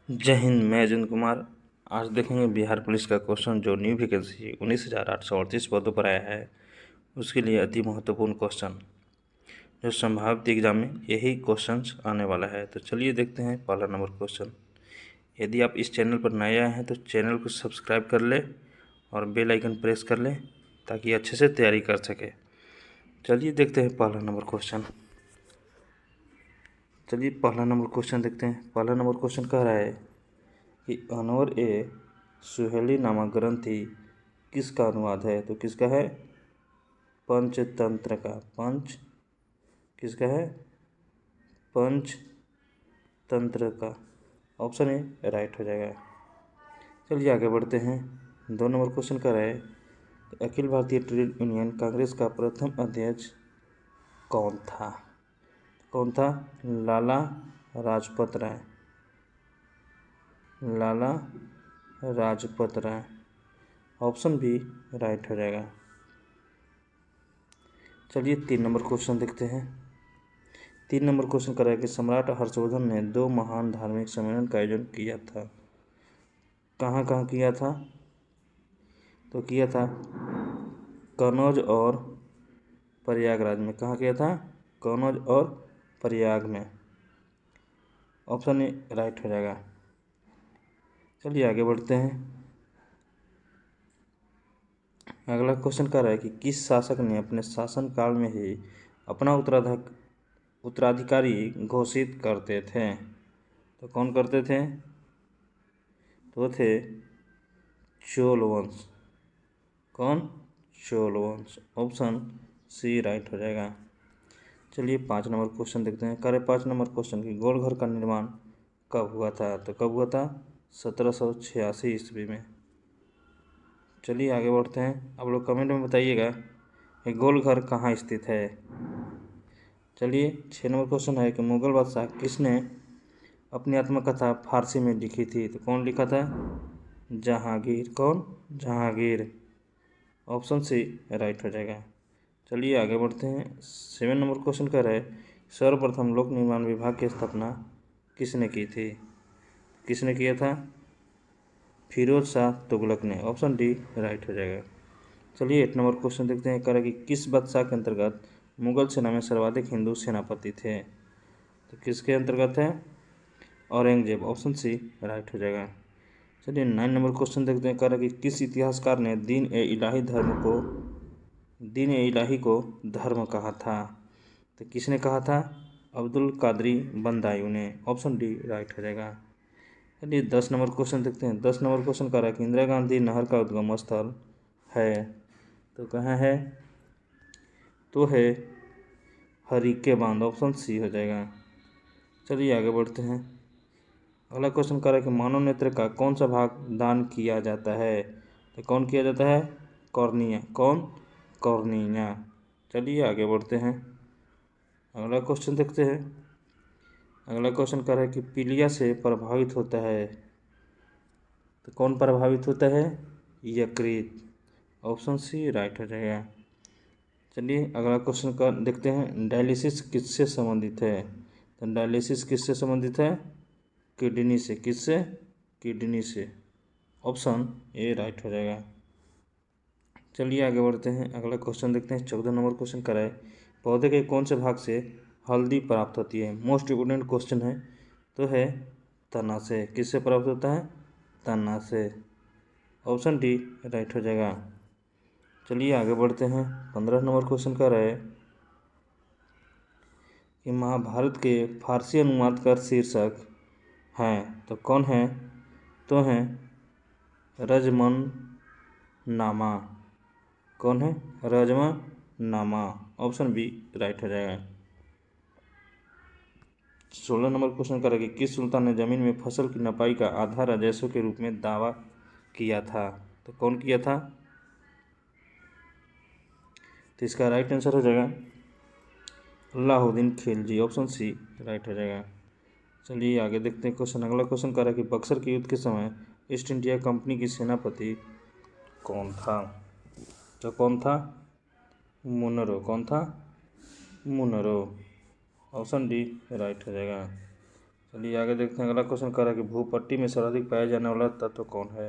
जय हिंद। मैं अजिंक्य कुमार। आज देखेंगे बिहार पुलिस का क्वेश्चन जो न्यू वैकेंसी 19,838 पदों पर आया है, उसके लिए अति महत्वपूर्ण क्वेश्चन जो संभावित एग्जाम में यही क्वेश्चंस आने वाला है। तो चलिए देखते हैं पहला नंबर क्वेश्चन। यदि आप इस चैनल पर नए आए हैं तो चैनल को सब्सक्राइब कर ले और बेल आइकन प्रेस कर ले ताकि अच्छे से तैयारी कर सके। चलिए देखते हैं पहला नंबर क्वेश्चन। देखते हैं। पहला नंबर क्वेश्चन कह रहा है कि अनवर ए सुहेली नामक ग्रंथि किसका अनुवाद है। तो किसका है? पंचतंत्र का। किसका है? पंचतंत्र का। ऑप्शन ए राइट हो जाएगा। चलिए आगे बढ़ते हैं। 2 नंबर क्वेश्चन कर रहा है तो अखिल भारतीय ट्रेड यूनियन कांग्रेस का प्रथम अध्यक्ष कौन था? Lala Lajpat Rai. Option B right हो जाएगा। चलिए 3 नंबर क्वेश्चन देखते हैं। 3 नंबर क्वेश्चन कर रहा है कि सम्राट हर्षवर्धन ने 2 महान धार्मिक सम्मेलन का आयोजन किया था। कहाँ किया था? तो किया था कनौज और प्रयागराज में। कहाँ किया था? कनौज और प्रयाग में। ऑप्शन ए राइट हो जाएगा। चलिए आगे बढ़ते हैं। अगला क्वेश्चन कह रहा है कि किस शासक ने अपने शासनकाल में ही अपना उत्तराधिकारी घोषित करते थे? तो कौन करते थे? तो थे चोल वंश। कौन? चोल वंश। ऑप्शन सी राइट हो जाएगा। चलिए 5 नंबर क्वेश्चन देखते हैं। 5 नंबर क्वेश्चन की गोलघर का निर्माण कब हुआ था? तो कब हुआ था? 1786 ईस्वी में। चलिए आगे बढ़ते हैं। आप लोग कमेंट में बताइएगा कि गोलघर कहाँ स्थित है। चलिए 6 नंबर क्वेश्चन है कि मुगल बादशाह किसने अपनी आत्मकथा फारसी में लिखी थी? तो कौन लिखा था? जहांगीर। कौन? जहांगीर। ऑप्शन सी राइट हो जाएगा। चलिए आगे बढ़ते हैं। 7 नंबर क्वेश्चन कह रहा है सर्वप्रथम लोक निर्माण विभाग की स्थापना किसने की थी? किसने किया था? फिरोज शाह तुगलक ने। ऑप्शन डी राइट हो जाएगा। चलिए 8 नंबर क्वेश्चन देखते हैं। कह रहा है कि किस बादशाह के अंतर्गत मुगल सेना में सर्वाधिक हिंदू सेनापति थे? तो किसके अंतर्गत है? औरंगजेब। ऑप्शन सी राइट हो जाएगा। चलिए 9 नंबर क्वेश्चन देखते हैं। कह रहा है कि किस इतिहासकार ने दीन ए इलाही को धर्म कहा था? तो किसने कहा था? अब्दुल कादरी बंदायूं ने। ऑप्शन डी राइट हो जाएगा। चलिए 10 नंबर क्वेश्चन देखते हैं। 10 नंबर क्वेश्चन कह रहा है कि इंदिरा गांधी नहर का उद्गम स्थल है। तो कहाँ है? तो है हरीके बांध। ऑप्शन सी हो जाएगा। चलिए आगे बढ़ते हैं। अगला क्वेश्चन कह रहा है कि मानव नेत्र का कौन सा भाग दान किया जाता है? तो कौन किया जाता है? कॉर्निया। कौन? कॉर्निया। चलिए आगे बढ़ते हैं। अगला क्वेश्चन देखते हैं। अगला क्वेश्चन कह रहा है कि पीलिया से प्रभावित होता है। तो कौन प्रभावित होता है? यकृत। ऑप्शन सी राइट हो जाएगा। चलिए अगला क्वेश्चन का देखते हैं। डायलिसिस किससे संबंधित है? तो डायलिसिस किससे संबंधित है? किडनी से। किससे? किडनी से। ऑप्शन ए राइट हो जाएगा। चलिए आगे बढ़ते हैं। अगला क्वेश्चन देखते हैं। 14 नंबर क्वेश्चन करा है पौधे के कौन से भाग से हल्दी प्राप्त होती है? मोस्ट इम्पोर्टेंट क्वेश्चन है। तो है तना से। किससे प्राप्त होता है? तना से। ऑप्शन डी राइट हो जाएगा। चलिए आगे बढ़ते हैं। 15 नंबर क्वेश्चन कर रहा है कि महाभारत के फारसी अनुवाद का शीर्षक हैं। तो कौन है? तो हैं रजमन नामा। कौन है? रजमन नामा। ऑप्शन बी राइट हो जाएगा। 16 नंबर क्वेश्चन करेंगे किस सुल्तान ने जमीन में फसल की नपाई का आधा राजस्व के रूप में दावा किया था? तो कौन किया था? तो इसका राइट आंसर हो जाएगा Alauddin Khilji. Option C right हो जाएगा। चलिए आगे देखते हैं क्वेश्चन। अगला क्वेश्चन कर रहा है कि बक्सर के युद्ध के समय ईस्ट इंडिया कंपनी की सेनापति कौन था? तो कौन था? मुनरो। कौन था? मुनरो। ऑप्शन डी राइट हो जाएगा। चलिए आगे देखते हैं। अगला क्वेश्चन कह रहा है कि भूपट्टी में सर्वाधिक पाया जाने वाला तत्व कौन है?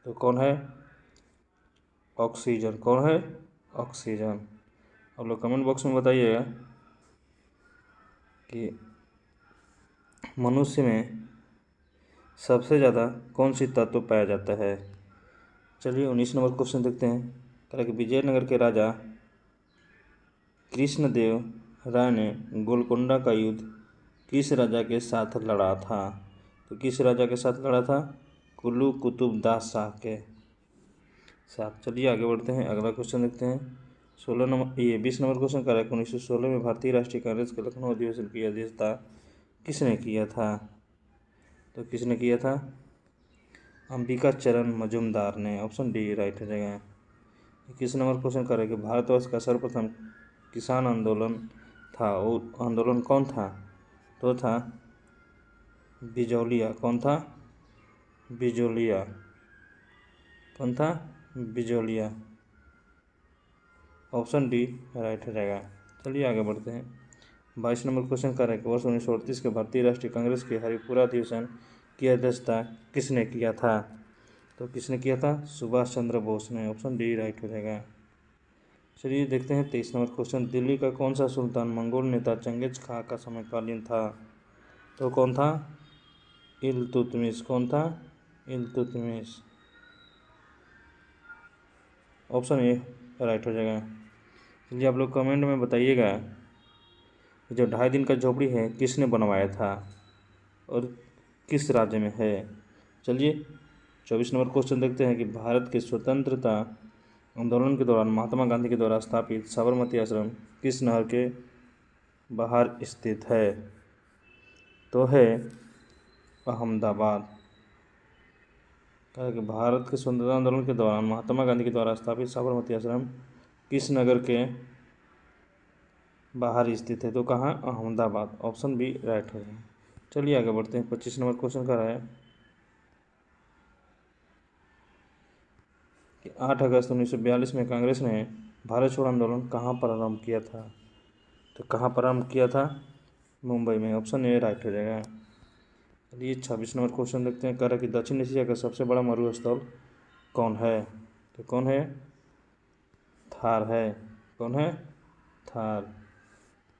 तो कौन है? ऑक्सीजन। कौन है? ऑक्सीजन। आप लोग कमेंट बॉक्स में बताइएगा कि मनुष्य में सबसे ज़्यादा कौन सी तत्व पाया जाता है। चलिए 19 नंबर क्वेश्चन देखते हैं। कह रहा है कि विजयनगर के राजा कृष्णदेव राय ने गोलकोंडा का युद्ध किस राजा के साथ लड़ा था? तो किस राजा के साथ लड़ा था? कुल्लू कुतुबदास शाह के साथ। चलिए आगे बढ़ते हैं। अगला क्वेश्चन देखते हैं। 20 नंबर क्वेश्चन कर रहा है 1916 में भारतीय राष्ट्रीय कांग्रेस के लखनऊ अधिवेशन की अध्यक्षता किसने किया था? तो किसने किया था? अंबिका चरण मजूमदार ने। ऑप्शन डी राइट हो जाएगा। 21 नंबर क्वेश्चन कर रहा है कि भारतवर्ष का सर्वप्रथम किसान आंदोलन था, वो आंदोलन कौन था? तो था बिजौलिया। कौन था? बिजौलिया। कौन था? बिजौलिया। ऑप्शन डी राइट हो जाएगा। चलिए आगे बढ़ते हैं। 22 नंबर क्वेश्चन कर रहा है कि वर्ष 1938 के भारतीय राष्ट्रीय कांग्रेस के हरिपुरा अधिवेशन की अध्यक्षता किसने किया था? तो किसने किया था? सुभाष चंद्र बोस ने। ऑप्शन डी राइट हो जाएगा। चलिए देखते हैं 23 नंबर क्वेश्चन। दिल्ली का कौन सा सुल्तान मंगोल नेता चंगेज खां का समकालीन था? तो कौन था? इल्तुतमिश। कौन था? इल्तुतमिश। ऑप्शन ए राइट हो जाएगा। चलिए आप लोग कमेंट में बताइएगा जो 2.5 दिन का झोपड़ी है किसने बनवाया था और किस राज्य में है। चलिए 24 नंबर क्वेश्चन देखते हैं कि भारत के स्वतंत्रता आंदोलन के दौरान महात्मा गांधी के द्वारा स्थापित साबरमती आश्रम किस नहर के बाहर स्थित है? तो है अहमदाबाद। कहा कि भारत के स्वतंत्रता आंदोलन के दौरान महात्मा गांधी के द्वारा स्थापित साबरमती आश्रम किस नगर के बाहर स्थित है? तो कहाँ? अहमदाबाद। ऑप्शन बी राइट हो जाएगा। चलिए आगे बढ़ते हैं। 25 नंबर क्वेश्चन कर रहा है कि 8 अगस्त 1942 में कांग्रेस ने भारत छोड़ो आंदोलन कहाँ प्रारंभ किया था? तो कहाँ प्रारंभ किया था? मुंबई में। ऑप्शन ए राइट हो जाएगा। चलिए 26 नंबर क्वेश्चन देखते हैं। कह रहा है कि दक्षिण एशिया का सबसे बड़ा मरुस्थल कौन है? तो कौन है? थार है। कौन है? थार।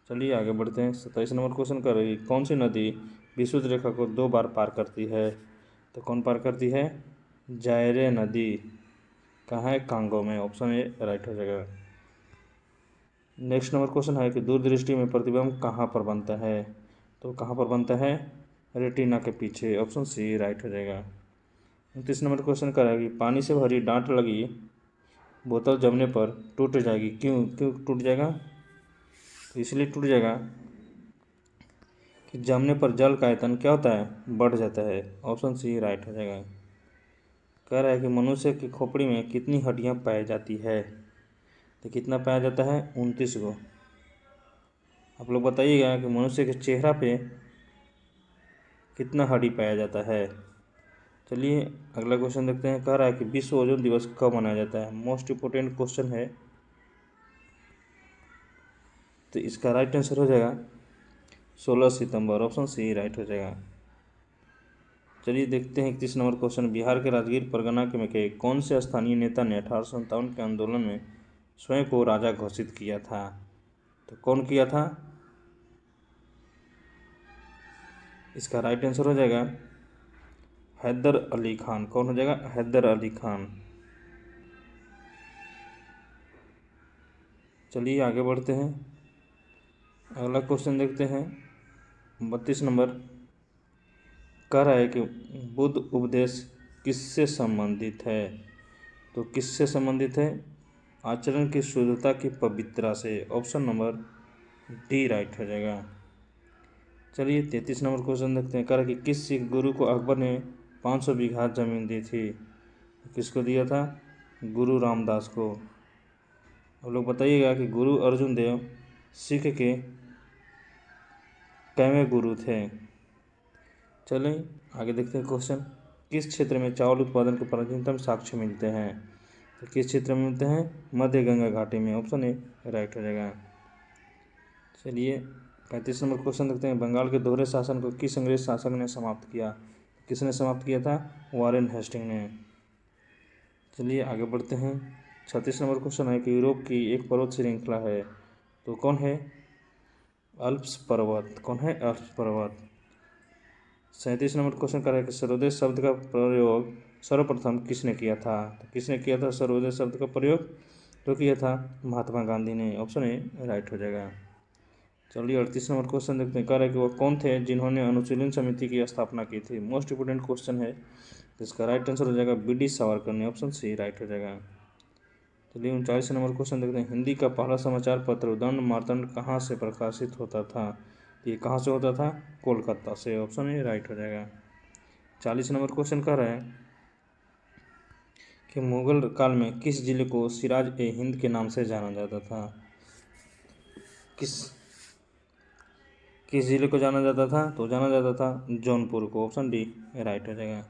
चलिए आगे बढ़ते हैं। 27 नंबर क्वेश्चन कर रही कौन सी नदी विषुवत रेखा को 2 बार पार करती है? तो कौन पार करती है? जायरे नदी। कहाँ है? कांगो में। ऑप्शन ए राइट हो जाएगा। नेक्स्ट नंबर क्वेश्चन है कि दूरदृष्टि में प्रतिबिंब कहाँ पर बनता है? तो कहाँ पर बनता है? रेटिना के पीछे। ऑप्शन सी राइट हो जाएगा। 29 नंबर क्वेश्चन कर रहा है कि पानी से भरी डांट लगी बोतल जमने पर टूट जाएगी, क्यों क्यों टूट जाएगा? तो इसलिए टूट जाएगा कि जमने पर जल का आयतन क्या होता है? बढ़ जाता है। ऑप्शन सी राइट हो जाएगा। कह रहा है कि मनुष्य की खोपड़ी में कितनी हड्डियां पाई जाती है? तो कितना पाया जाता है? 29 गो। आप लोग बताइएगा कि मनुष्य के चेहरा पे कितना हड्डी पाया जाता है। चलिए अगला क्वेश्चन देखते हैं। कह रहा है कि विश्व ओजोन दिवस कब मनाया जाता है? मोस्ट इम्पोर्टेंट क्वेश्चन है, तो इसका राइट आंसर हो जाएगा 16 सितंबर। ऑप्शन सी राइट हो जाएगा। चलिए देखते हैं 31 नंबर क्वेश्चन। बिहार के राजगीर परगना के कौन से स्थानीय नेता ने 1857 के आंदोलन में स्वयं को राजा घोषित किया था? तो कौन किया था? इसका राइट आंसर हो जाएगा हैदर अली खान। कौन हो जाएगा? हैदर अली खान। चलिए आगे बढ़ते हैं। अगला क्वेश्चन देखते हैं 32 नंबर। कह रहा है कि बुद्ध उपदेश किससे संबंधित है? तो किससे संबंधित है? आचरण की शुद्धता की पवित्रता से। ऑप्शन नंबर डी राइट हो जाएगा। चलिए 33 नंबर क्वेश्चन देखते हैं। कह रहा है कि किस सिख गुरु को अकबर ने 500 बीघा जमीन दी थी? किसको दिया था? गुरु रामदास को। आप लोग बताइएगा कि गुरु अर्जुन देव सिख के कैवें गुरु थे? चलें आगे देखते हैं क्वेश्चन। किस क्षेत्र में चावल उत्पादन के प्राचीनतम साक्ष्य मिलते हैं? तो किस क्षेत्र में मिलते हैं? मध्य गंगा घाटी में। ऑप्शन ए राइट हो जाएगा। चलिए 35 नंबर क्वेश्चन देखते हैं, बंगाल के दोहरे शासन को किस अंग्रेज शासक ने समाप्त किया? किसने समाप्त किया था? वॉरेन हेस्टिंग ने। चलिए आगे बढ़ते हैं। 36 नंबर क्वेश्चन है कि यूरोप की एक पर्वत श्रृंखला है, तो कौन है? अल्प्स पर्वत। कौन है? अल्प्स पर्वत। 37 नंबर क्वेश्चन कर रहा है कि सर्वोदय शब्द का प्रयोग सर्वप्रथम किसने किया था? तो किसने किया था सर्वोदय शब्द का प्रयोग? तो किया था महात्मा गांधी ने। ऑप्शन ए राइट हो जाएगा। चलिए 38 नंबर क्वेश्चन देखते हैं, कह रहा है कि वह कौन थे जिन्होंने अनुशीलन समिति की स्थापना की थी? मोस्ट इंपोर्टेंट क्वेश्चन है, तो इसका राइट आंसर हो जाएगा बी.डी. सावरकर ने। ऑप्शन सी राइट हो जाएगा। चलिए 39 नंबर क्वेश्चन देखते हैं, हिंदी का पहला समाचार पत्र उदंड मार्तंड कहाँ से प्रकाशित होता था? ये कहाँ से होता था? कोलकाता से। ऑप्शन ए राइट हो जाएगा। 40 नंबर क्वेश्चन कह रहा है कि मुगल काल में किस जिले को सिराज ए हिंद के नाम से जाना जाता था? किस जिले को जाना जाता था? तो जाना जाता था जौनपुर को। ऑप्शन डी राइट हो जाएगा।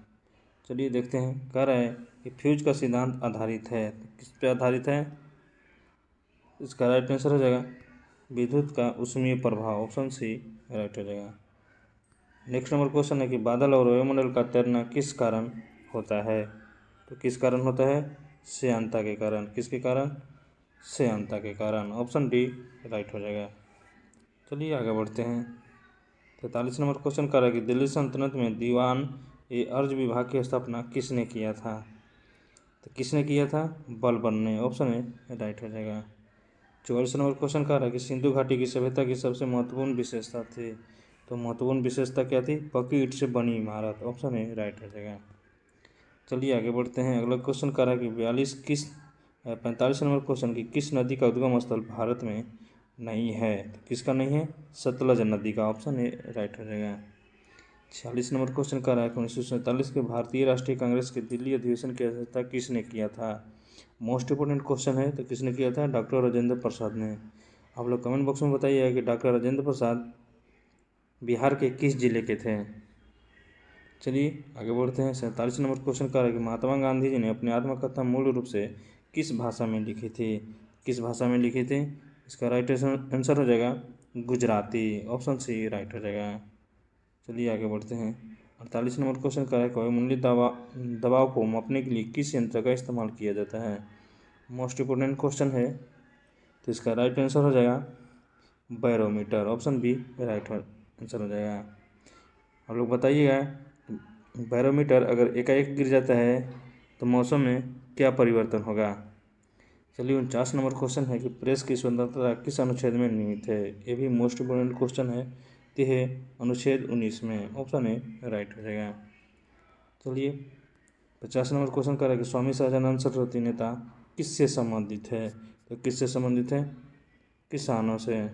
चलिए देखते हैं, कह रहा है कि फ्यूज का सिद्धांत आधारित है, किस पे आधारित है? इसका राइट आंसर हो जाएगा विद्युत का ऊष्मीय प्रभाव। ऑप्शन सी राइट हो जाएगा। नेक्स्ट नंबर क्वेश्चन है कि बादल और वायुमंडल का तैरना किस कारण होता है? तो किस कारण होता है? श्यानता के कारण। किसके कारण? श्यानता के कारण। ऑप्शन डी राइट हो जाएगा। चलिए आगे बढ़ते हैं। 43 नंबर क्वेश्चन कर रहा है कि दिल्ली सल्तनत में दीवान ए अर्ज विभाग की स्थापना किसने किया था? तो किसने किया था? बलबन ने। ऑप्शन ए राइट हो जाएगा। 44 नंबर क्वेश्चन कर रहा है कि सिंधु घाटी की सभ्यता की सबसे महत्वपूर्ण विशेषता थी, तो महत्वपूर्ण विशेषता क्या थी? पक्की ईंट से बनी इमारत। ऑप्शन ए राइट हो जाएगा। चलिए आगे बढ़ते हैं। अगला क्वेश्चन कर रहा है कि 45 नंबर क्वेश्चन की किस नदी का उद्गम स्थल भारत में नहीं है? तो किसका नहीं है? सतलज नदी का। ऑप्शन ए राइट हो जाएगा। 46 नंबर क्वेश्चन कर रहा है कि 1947 के भारतीय राष्ट्रीय कांग्रेस के दिल्ली अधिवेशन की अध्यक्षता किसने किया था? मोस्ट इंपोर्टेंट क्वेश्चन है, तो किसने किया था? डॉक्टर राजेंद्र प्रसाद ने। आप लोग कमेंट बॉक्स में बताइए कि डॉक्टर राजेंद्र प्रसाद बिहार के किस जिले के थे? चलिए आगे बढ़ते हैं। 47 नंबर क्वेश्चन कर रहा है कि महात्मा गांधी जी ने अपनी आत्मकथा मूल रूप से किस भाषा में लिखी थी? किस भाषा में लिखी थी? इसका राइट आंसर हो जाएगा गुजराती। ऑप्शन सी राइट हो जाएगा। चलिए आगे बढ़ते हैं। 48 नंबर क्वेश्चन कर रहा है कि वायुमंडलीय दबाव को मापने के लिए किस यंत्र का इस्तेमाल किया जाता है? मोस्ट इंपोर्टेंट क्वेश्चन है, तो इसका राइट आंसर हो जाएगा barometer. Option B right answer हो जाएगा। आप लोग बताइएगा, बैरोमीटर अगर एकाएक गिर जाता है तो मौसम में क्या परिवर्तन होगा? चलिए 49 नंबर क्वेश्चन है कि प्रेस की स्वतंत्रता किस अनुच्छेद में निहित है? ये भी मोस्ट इंपोर्टेंट क्वेश्चन है, तो है अनुच्छेद 19 में। ऑप्शन ए राइट हो जाएगा। चलिए 50 नंबर क्वेश्चन कर रहा है कि स्वामी सहजानंद सरस्वती नेता किससे संबंधित है? तो किससे संबंधित है? किसानों से।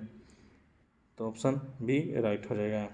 तो ऑप्शन बी राइट हो जाएगा।